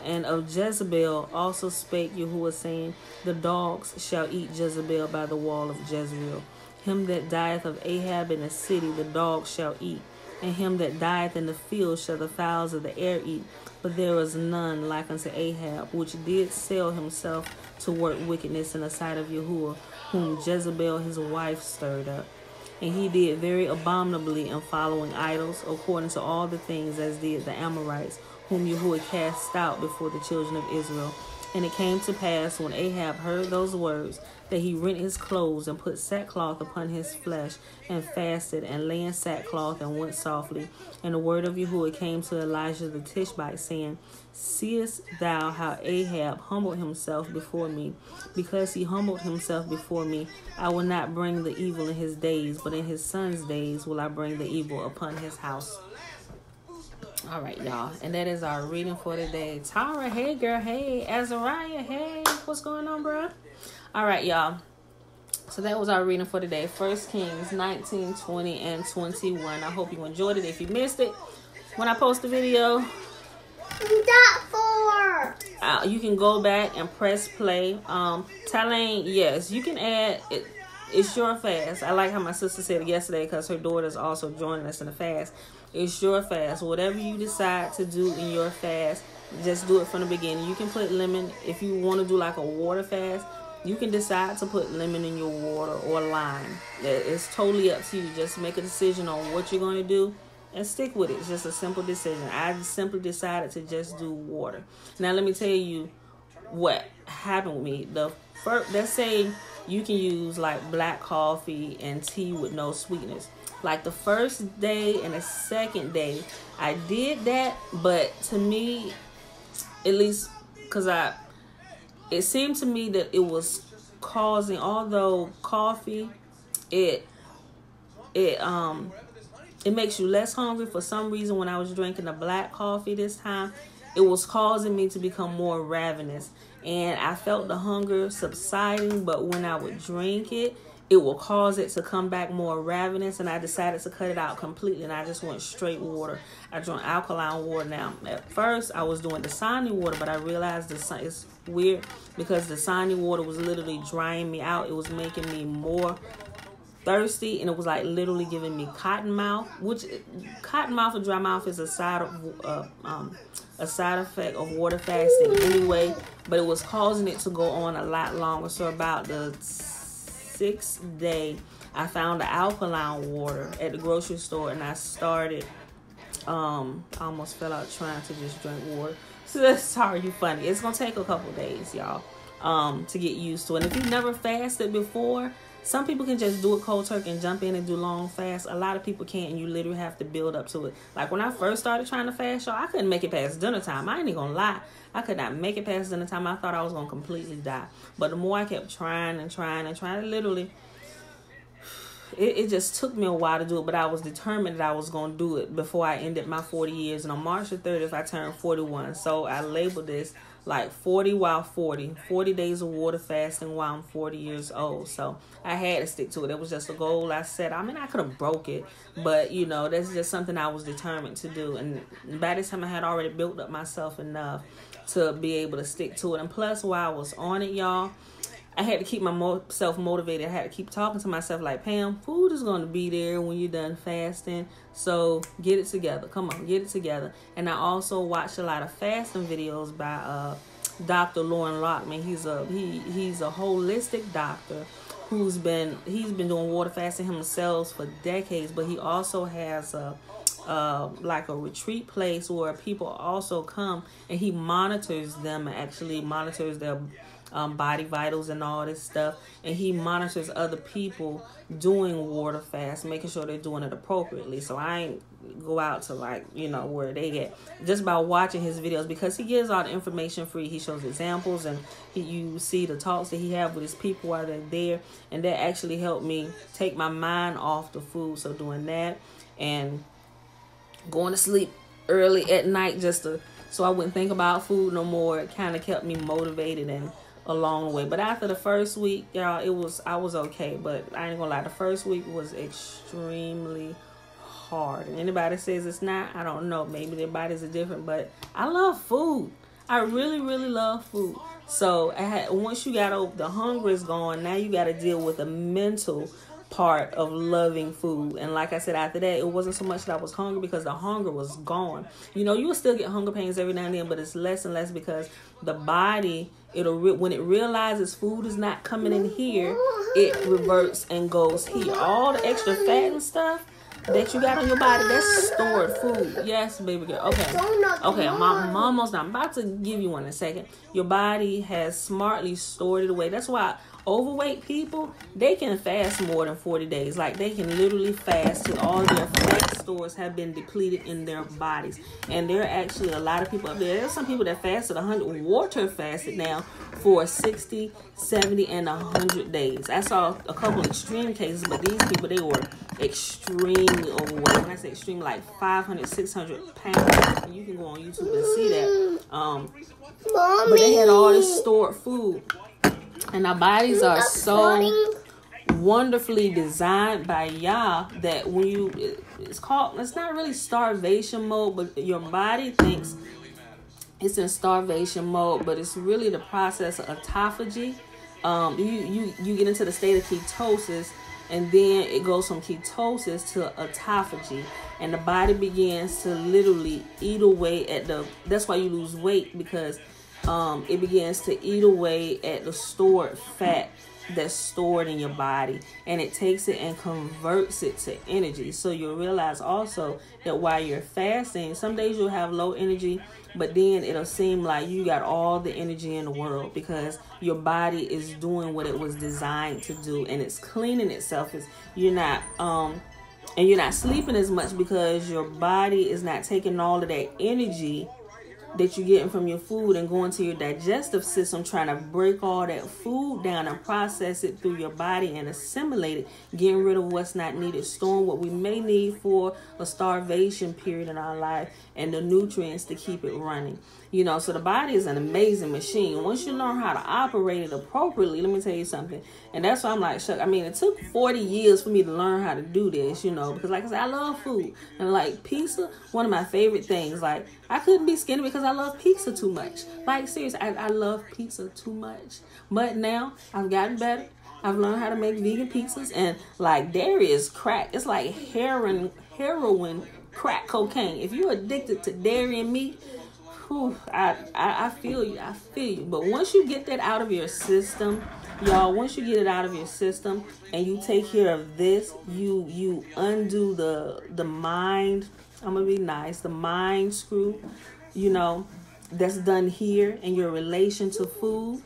A: and of Jezebel also spake Yahuwah, saying, The dogs shall eat Jezebel by the wall of Jezreel. Him that dieth of Ahab in the city the dogs shall eat, and him that dieth in the field shall the fowls of the air eat. But there was none like unto Ahab, which did sell himself to work wickedness in the sight of Yahuwah, whom Jezebel his wife stirred up. And he did very abominably in following idols, according to all the things as did the Amorites, whom Yahuwah cast out before the children of Israel. And it came to pass, when Ahab heard those words, that he rent his clothes, and put sackcloth upon his flesh, and fasted, and lay in sackcloth, and went softly. And the word of Yahuwah came to Elijah the Tishbite, saying, Seest thou how Ahab humbled himself before me? Because he humbled himself before me, I will not bring the evil in his days, but in his son's days will I bring the evil upon his house. All right, y'all. And that is our reading for today. Tara, hey, girl. Hey, Azariah, hey. What's going on, bro? All right, y'all. So that was our reading for today. 1 Kings 19, 20, and 21. I hope you enjoyed it. If you missed it, when I post the video, you can go back and press play. Talaine, yes, you can add it. It's your fast. I like how my sister said it yesterday, because her daughter's also joining us in the fast. It's your fast. Whatever you decide to do in your fast, just do it from the beginning. You can put lemon. If you want to do like a water fast, you can decide to put lemon in your water or lime. It's totally up to you. Just make a decision on what you're going to do and stick with it. It's just a simple decision. I simply decided to just do water. Now, let me tell you what happened with me. Let's say you can use like black coffee and tea with no sweetness. Like the first day and the second day, I did that, but to me, at least, it seemed to me that it was causing, although coffee, it it makes you less hungry. For some reason, when I was drinking the black coffee this time, it was causing me to become more ravenous. And I felt the hunger subsiding, but when I would drink it, it will cause it to come back more ravenous. And I decided to cut it out completely, and I just went straight water. I drank alkaline water now. At first, I was doing Dasani water, but I realized it's weird because Dasani water was literally drying me out. It was making me more thirsty, and it was like literally giving me cotton mouth, which cotton mouth or dry mouth is a side effect of water fasting anyway, but it was causing it to go on a lot longer. So about the 6th day, I found the alkaline water at the grocery store, and I started I almost fell out trying to just drink water. So sorry, you funny. It's gonna take a couple days, y'all, to get used to it. And if you've never fasted before, some people can just do it cold turkey and jump in and do long fast. A lot of people can't, and you literally have to build up to it. Like when I first started trying to fast, y'all, I couldn't make it past dinner time. I ain't even gonna lie. I could not make it past dinner time. I thought I was gonna completely die. But the more I kept trying, literally, it just took me a while to do it. But I was determined that I was gonna do it before I ended my 40 years. And on March the 30th, I turned 41. So I labeled this like 40 while 40 days of water fasting while I'm 40 years old. So I had to stick to it. It was just a goal I set. I mean, I could have broke it, but you know, that's just something I was determined to do. And by this time I had already built up myself enough to be able to stick to it. And plus, while I was on it, y'all, I had to keep myself motivated. I had to keep talking to myself like, Pam, food is going to be there when you're done fasting. So get it together. Come on, get it together. And I also watched a lot of fasting videos by Dr. Lauren Lockman. He's a holistic doctor he's been doing water fasting himself for decades, but he also has like a retreat place where people also come, and he monitors them and actually monitors their body vitals and all this stuff, and he monitors other people doing water fast, making sure they're doing it appropriately. So I ain't go out to like, you know, where they get, just by watching his videos, because he gives all the information free. He shows examples, and you see the talks that he have with his people while they're there, and that actually helped me take my mind off the food. So doing that and going to sleep early at night so I wouldn't think about food no more, it kind of kept me motivated and along the way. But after the first week, y'all, I was okay, but I ain't gonna lie, the first week was extremely hard. And anybody says it's not, I don't know, maybe their bodies are different, but I love food. I really, really love food. So once you got over the hunger is gone, now you got to deal with the mental part of loving food. And like I said, after that, it wasn't so much that I was hungry, because the hunger was gone. You know, you will still get hunger pains every now and then, but it's less and less, because the body, when it realizes food is not coming in here, it reverts and goes here. All the extra fat and stuff that you got on your body, that's stored food. Yes, baby girl. Okay, I'm almost done. I'm about to give you one in a second. Your body has smartly stored it away. That's why overweight people, they can fast more than 40 days. Like, they can literally fast till all their fat stores have been depleted in their bodies. And there are actually a lot of people up there. There's some people that fasted 100, water fasted now for 60, 70, and 100 days. I saw a couple extreme cases, but these people, they were extremely overweight. When I say extreme, like 500, 600 pounds. And you can go on YouTube and see that. But they had all this stored food. And our bodies are so wonderfully designed by Yah that when it's not really starvation mode, but your body thinks it's in starvation mode, but it's really the process of autophagy. You get into the state of ketosis, and then it goes from ketosis to autophagy, and the body begins to literally eat away that's why you lose weight, because it begins to eat away at the stored fat that's stored in your body, and it takes it and converts it to energy. So you'll realize also that while you're fasting, some days you'll have low energy, but then it'll seem like you got all the energy in the world, because your body is doing what it was designed to do, and it's cleaning itself. You're not sleeping as much, because your body is not taking all of that energy that you're getting from your food and going to your digestive system, trying to break all that food down and process it through your body and assimilate it, getting rid of what's not needed, storing what we may need for a starvation period in our life, and the nutrients to keep it running. You know, so the body is an amazing machine. Once you learn how to operate it appropriately, let me tell you something. And that's why I'm like, Shuck, I mean, it took 40 years for me to learn how to do this, you know, because like I said, I love food. And like pizza, one of my favorite things. Like, I couldn't be skinny because I love pizza too much. Like, seriously, I love pizza too much. But now I've gotten better. I've learned how to make vegan pizzas. And like, dairy is crack. It's like heroin, crack cocaine. If you're addicted to dairy and meat, I feel you. But once you get that out of your system, y'all, once you get it out of your system and you take care of this, you undo the mind. I'm gonna be nice. The mind screw, you know, that's done here in your relation to food.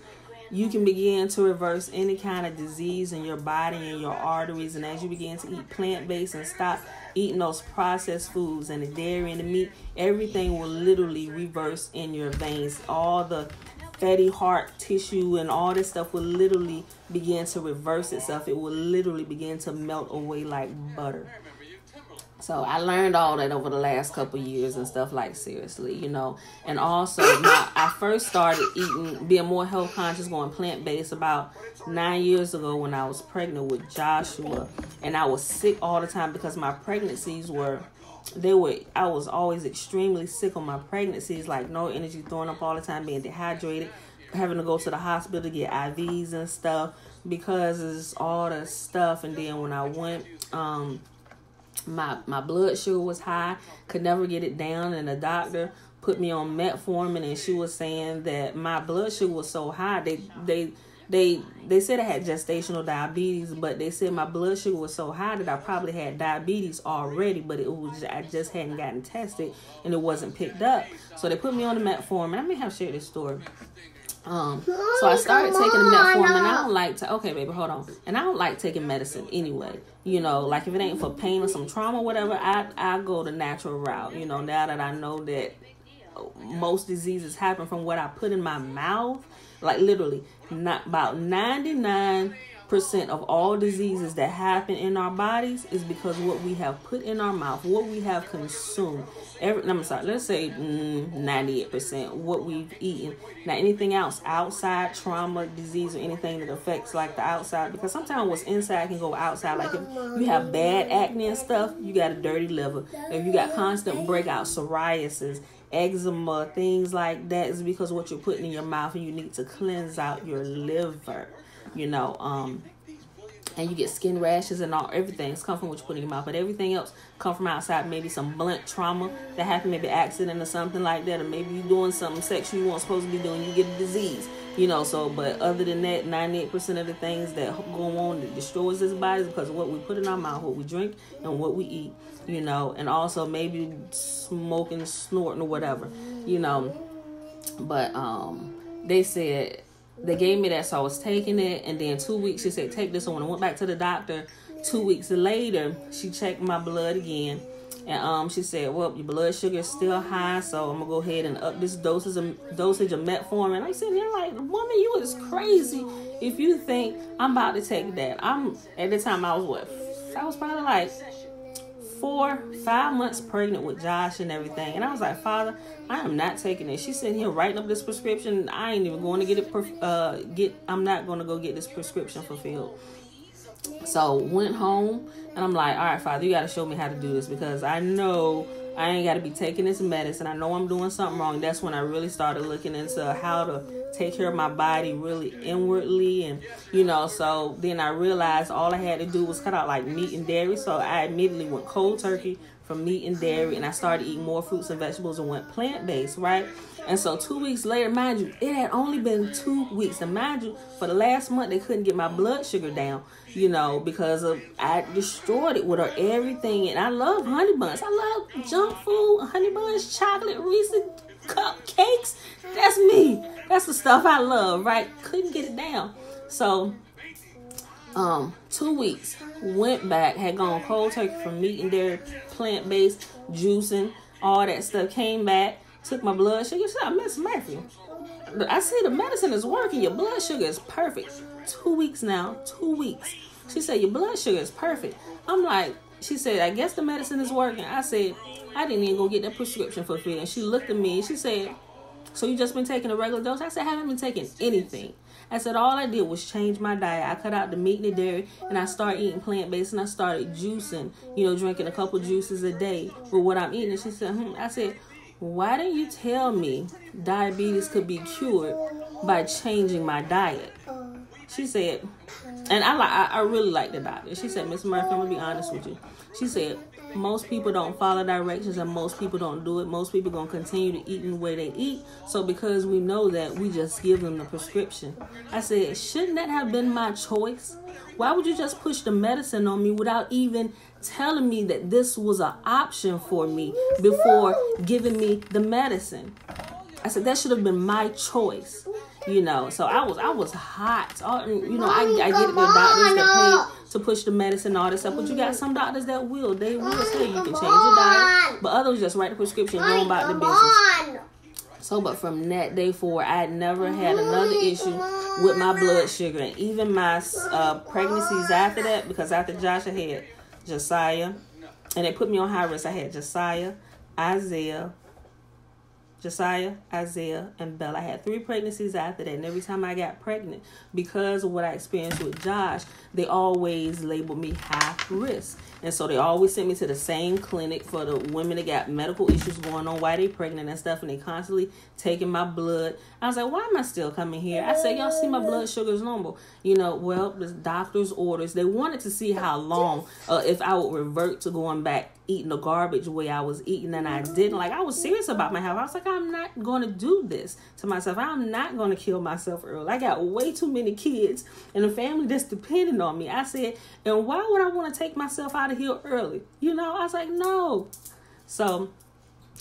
A: You can begin to reverse any kind of disease in your body and your arteries. And as you begin to eat plant-based and stop eating those processed foods and the dairy and the meat, everything will literally reverse in your veins. All the fatty heart tissue and all this stuff will literally begin to reverse itself. It will literally begin to melt away like butter. So I learned all that over the last couple years and stuff, like, seriously, you know. And also, I first started being more health conscious, going plant-based about 9 years ago when I was pregnant with Joshua. And I was sick all the time because my pregnancies I was always extremely sick on my pregnancies, like no energy, throwing up all the time, being dehydrated, having to go to the hospital to get IVs and stuff because it's all the stuff. And then when I went, my blood sugar was high, could never get it down, and the doctor put me on metformin, and she was saying that my blood sugar was so high, they said I had gestational diabetes, but they said my blood sugar was so high that I probably had diabetes already, but I just hadn't gotten tested and it wasn't picked up. So they put me on the metformin. I may have shared this story. So I started taking the metformin, and I don't like to, okay, baby, hold on. And I don't like taking medicine anyway. You know, like if it ain't for pain or some trauma or whatever, I go the natural route. You know, now that I know that most diseases happen from what I put in my mouth, like literally, not about 99% of all diseases that happen in our bodies is because what we have put in our mouth, what we have consumed. Let's say 98% what we've eaten. Now, anything else outside, trauma, disease, or anything that affects like the outside, because sometimes what's inside can go outside. Like if you have bad acne and stuff, you got a dirty liver. If you got constant breakout, psoriasis, eczema, things like that, is because what you're putting in your mouth, and you need to cleanse out your liver. You know, and you get skin rashes and everything's come from what you put in your mouth, but everything else come from outside. Maybe some blunt trauma that happened, maybe accident or something like that, or maybe you're doing something sexual you weren't supposed to be doing, you get a disease, you know. So, but other than that, 98% of the things that go on that destroys this body is because of what we put in our mouth, what we drink, and what we eat, you know, and also maybe smoking, snorting, or whatever, you know. But they gave me that, so I was taking it, and then 2 weeks, she said, take this on. I went back to the doctor 2 weeks later. She checked my blood again, and she said, well, your blood sugar is still high, so I'm going to go ahead and up this dosage of metformin. And I'm sitting here like, woman, you is crazy if you think I'm about to take that. At the time, I was probably like 4-5 months pregnant with Josh and everything. And I was like, Father, I am not taking it. She's sitting here writing up this prescription. I ain't even going to get it. I'm not going to go get this prescription fulfilled. So went home, and I'm like, all right, Father, you got to show me how to do this, because I know I ain't got to be taking this medicine. I know I'm doing something wrong. That's when I really started looking into how to take care of my body really inwardly. And, you know, so then I realized all I had to do was cut out like meat and dairy. So I immediately went cold turkey from meat and dairy, and I started eating more fruits and vegetables and went plant-based, right? And so 2 weeks later, mind you, it had only been 2 weeks. And mind you, for the last month, they couldn't get my blood sugar down, you know, because I destroyed it with everything. And I love honey buns. I love junk food, honey buns, chocolate, Reese's, cupcakes. That's me. That's the stuff I love, right? Couldn't get it down. So 2 weeks, went back, had gone cold turkey from meat and dairy, plant-based, juicing, all that stuff, came back. took my blood sugar. She said, Miss Murphy, I see the medicine is working. Your blood sugar is perfect. 2 weeks now. 2 weeks. She said, your blood sugar is perfect. I'm like, she said, I guess the medicine is working. I said, I didn't even go get that prescription for free. And she looked at me and she said, so you just been taking a regular dose? I said, I haven't been taking anything. I said, all I did was change my diet. I cut out the meat and the dairy, and I started eating plant-based, and I started juicing, drinking a couple juices a day with what I'm eating. And she said, I said, why didn't you tell me diabetes could be cured by changing my diet? She said, and I really like the doctor. She said, Miss Murphy, I'm going to be honest with you. She said, most people don't follow directions and most people don't do it. Most people going to continue to eat in the way they eat. So because we know that, we just give them the prescription. I said, shouldn't that have been my choice? Why would you just push the medicine on me without even telling me that this was an option for me before giving me the medicine? I said, that should have been my choice. So I was hot. I get it. The doctors that pay to push the medicine and all this stuff, but you got some doctors that they will say you can change your diet, but others just write the prescription and go about the business. So, but from that day forward, I had never had another issue with my blood sugar, and even my pregnancies after that, because after Josh, I had Josiah, and they put me on high risk. I had Josiah, Isaiah, and Bella. I had 3 pregnancies after that. And every time I got pregnant, because of what I experienced with Josh, they always labeled me high risk. And so they always sent me to the same clinic for the women that got medical issues going on while they pregnant and stuff. And they constantly taking my blood. I was like, why am I still coming here? I said, y'all see my blood sugar is normal. Well, the doctor's orders. They wanted to see how long, if I would revert to going back eating the garbage way I was eating, and I didn't. Like, I was serious about my health. I was like, I'm not going to do this to myself. I'm not going to kill myself early. I got way too many kids and a family that's dependent on me. I said, and why would I want to take myself out of here early? I was like, no. So,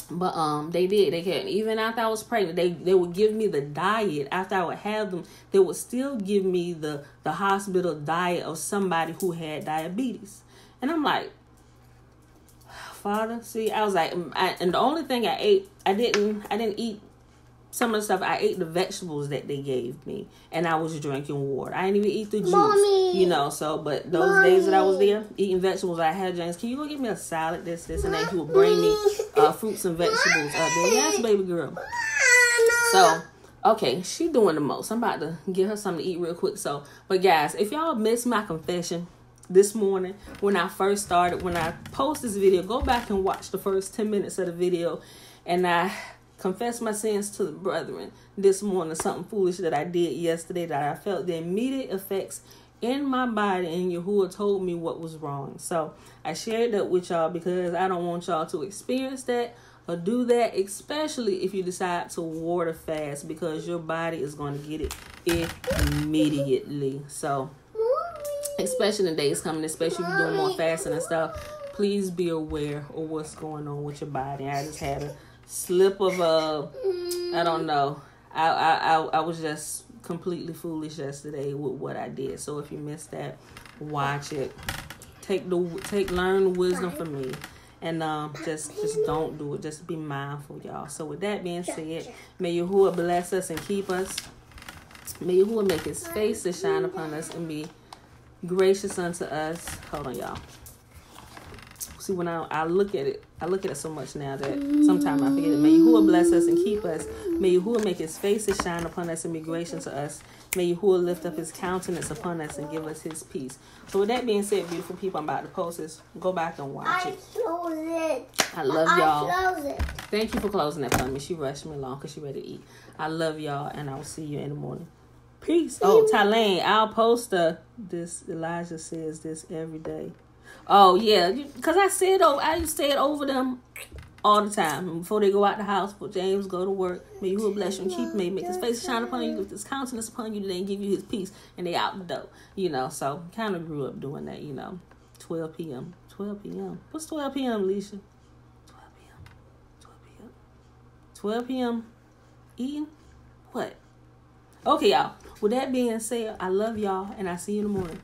A: but they did. They can't. Even after I was pregnant, they would give me the diet. After I would have them, they would still give me the hospital diet of somebody who had diabetes. And I'm like, Father, see, I was like, and the only thing I ate, I didn't eat some of the stuff. I ate the vegetables that they gave me, and I was drinking water. I didn't even eat the juice,
B: Mommy.
A: So, but those days that I was there eating vegetables, I had James, can you go get me a salad, this, and then he would bring me fruits and vegetables up there. Yes, baby girl. So, okay, she doing the most. I'm about to get her something to eat real quick. So, but guys, if y'all missed my confession this morning, when I first started, when I post this video, go back and watch the first 10 minutes of the video, and I confess my sins to the brethren this morning. Something foolish that I did yesterday that I felt the immediate effects in my body, and Yahuwah told me what was wrong. So I shared that with y'all because I don't want y'all to experience that or do that, especially if you decide to water fast, because your body is going to get it immediately. So especially in the days coming, especially if you're doing more fasting and stuff, please be aware of what's going on with your body. I just had a slip of I don't know. I was just completely foolish yesterday with what I did. So if you missed that, watch it. Learn wisdom from me, and just don't do it. Just be mindful, y'all. So with that being said, may Yahuwah bless us and keep us. May Yahuwah make His face to shine upon us and be gracious unto us. Hold on, y'all. See, when I look at it so much now that sometimes I forget it. May Yahuwah bless us and keep us. May Yahuwah make His face to shine upon us and be gracious to us. May Yahuwah lift up His countenance upon us and give us His peace. So with that being said, beautiful people, I'm about to post this. Go back and watch it.
B: Close it.
A: I love y'all.
B: Close it.
A: Thank you for closing that for me. She rushed me along because she ready to eat. I love y'all, and I will see you in the morning. Peace. Oh, Tylane, I'll post this. Elijah says this every day. Oh, yeah. Because I say it over them all the time. Before they go out the house, before James go to work, may Yahuwah bless you and keep me. Make His face shine upon you, lift His countenance upon you, then give you His peace. And they out the door. So kind of grew up doing that, 12 p.m. 12 p.m. What's 12 p.m., Alicia? 12 p.m. 12 p.m. 12 p.m. Eating? What? Okay, y'all. With that being said, I love y'all, and I see you in the morning.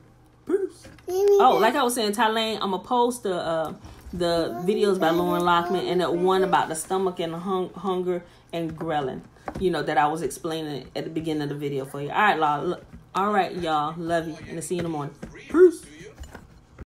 A: Peace. Oh, like I was saying, Tylane, I'm going to post the videos by Lauren Lockman, and that one about the stomach and the hunger and ghrelin, that I was explaining at the beginning of the video for you. All right, y'all. Love you. And I'll see you in the morning. Peace.